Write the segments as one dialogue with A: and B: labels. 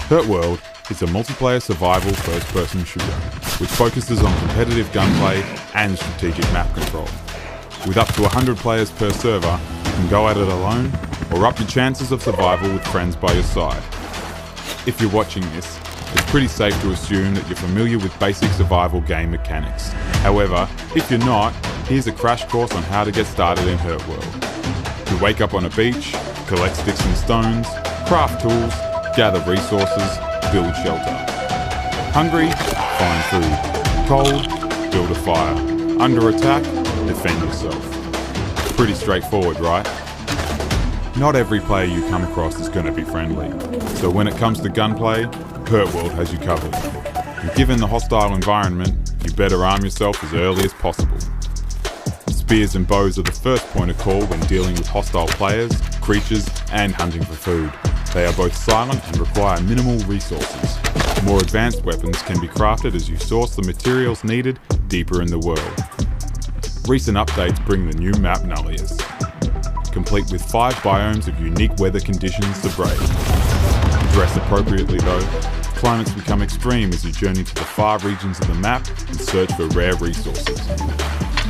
A: Hurtworld is a multiplayer survival first-person shooter, which focuses on competitive gunplay and strategic map control. With up to 100 players per server, you can go at it alone, or up your chances of survival with friends by your side. If you're watching this, it's pretty safe to assume that you're familiar with basic survival game mechanics. However, if you're not, here's a crash course on how to get started in Hurtworld. You wake up on a beach, collect sticks and stones, craft tools, gather resources, build shelter. Hungry? Find food. Cold? Build a fire. Under attack? Defend yourself. Pretty straightforward, right? Not every player you come across is going to be friendly, so when it comes to gunplay, Hurtworld has you covered. And given the hostile environment, you better arm yourself as early as possible. Spears and bows are the first point of call when dealing with hostile players, creatures, and hunting for food. They are both silent and require minimal resources. More advanced weapons can be crafted as you source the materials needed deeper in the world. Recent updates bring the new map Nullius, complete with 5 biomes of unique weather conditions to brave. Dress appropriately though. Climates become extreme as you journey to the far regions of the map and search for rare resources.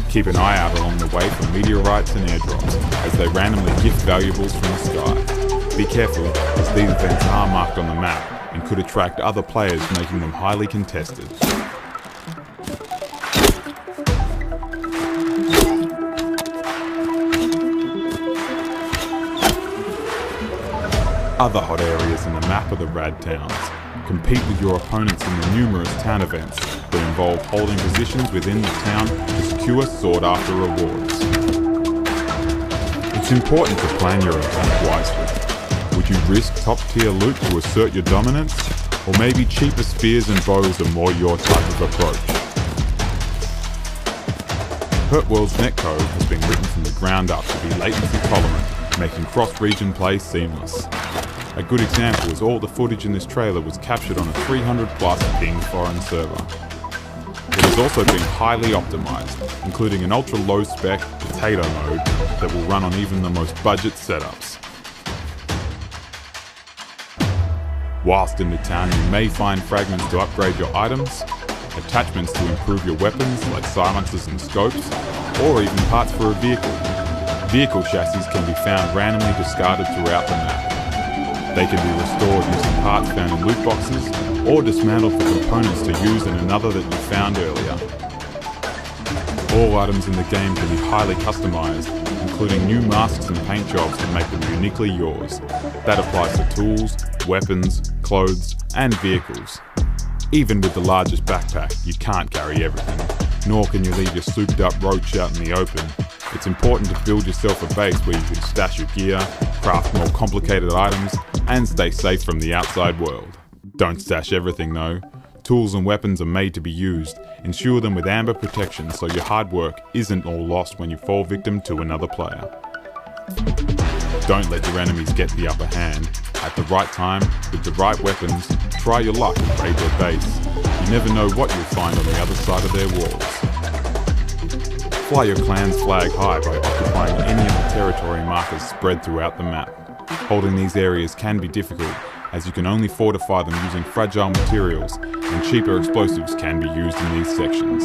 A: Keep an eye out along the way for meteorites and airdrops as they randomly gift valuables from the sky. Be careful, as these events are marked on the map and could attract other players, making them highly contested. Other hot areas in the map are the rad towns. Compete with your opponents in the numerous town events that involve holding positions within the town to secure sought-after rewards. It's important to plan your attack wisely. Would you risk top-tier loot to assert your dominance? Or maybe cheaper spears and bows are more your type of approach? Hurtworld's netcode has been written from the ground up to be latency tolerant, making cross-region play seamless. A good example is all the footage in this trailer was captured on a 300+ ping foreign server. It has also been highly optimized, including an ultra-low spec potato mode that will run on even the most budget setups. Whilst in the town, you may find fragments to upgrade your items, attachments to improve your weapons like silencers and scopes, or even parts for a vehicle. Vehicle chassis can be found randomly discarded throughout the map. They can be restored using parts found in loot boxes, or dismantled for components to use in another that you found earlier. All items in the game can be highly customized, including new masks and paint jobs to make them uniquely yours. That applies to tools, weapons, clothes, and vehicles. Even with the largest backpack, you can't carry everything, nor can you leave your souped up roach out in the open. It's important to build yourself a base where you can stash your gear, craft more complicated items, and stay safe from the outside world. Don't stash everything though. Tools and weapons are made to be used. Ensure them with amber protection so your hard work isn't all lost when you fall victim to another player. Don't let your enemies get the upper hand. At the right time, with the right weapons, try your luck and raid their base. You never know what you'll find on the other side of their walls. Fly your clan's flag high by occupying any of the territory markers spread throughout the map. Holding these areas can be difficult, as you can only fortify them using fragile materials, and cheaper explosives can be used in these sections.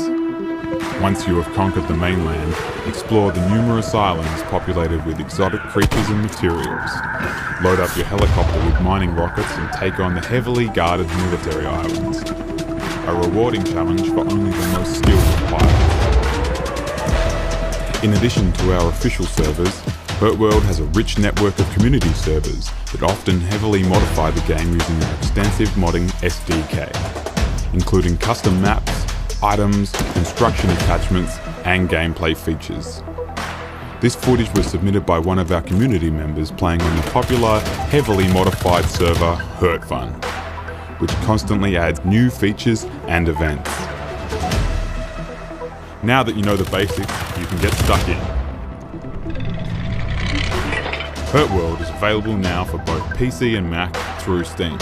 A: Once you have conquered the mainland, explore the numerous islands populated with exotic creatures and materials. Load up your helicopter with mining rockets and take on the heavily guarded military islands. A rewarding challenge for only the most skilled pilots. In addition to our official servers, Hurtworld has a rich network of community servers that often heavily modify the game using our extensive modding SDK, including custom maps, items, construction attachments, and gameplay features. This footage was submitted by one of our community members playing on the popular, heavily modified server Hurtfun, which constantly adds new features and events. Now that you know the basics, you can get stuck in. Hurtworld is available now for both PC and Mac through Steam.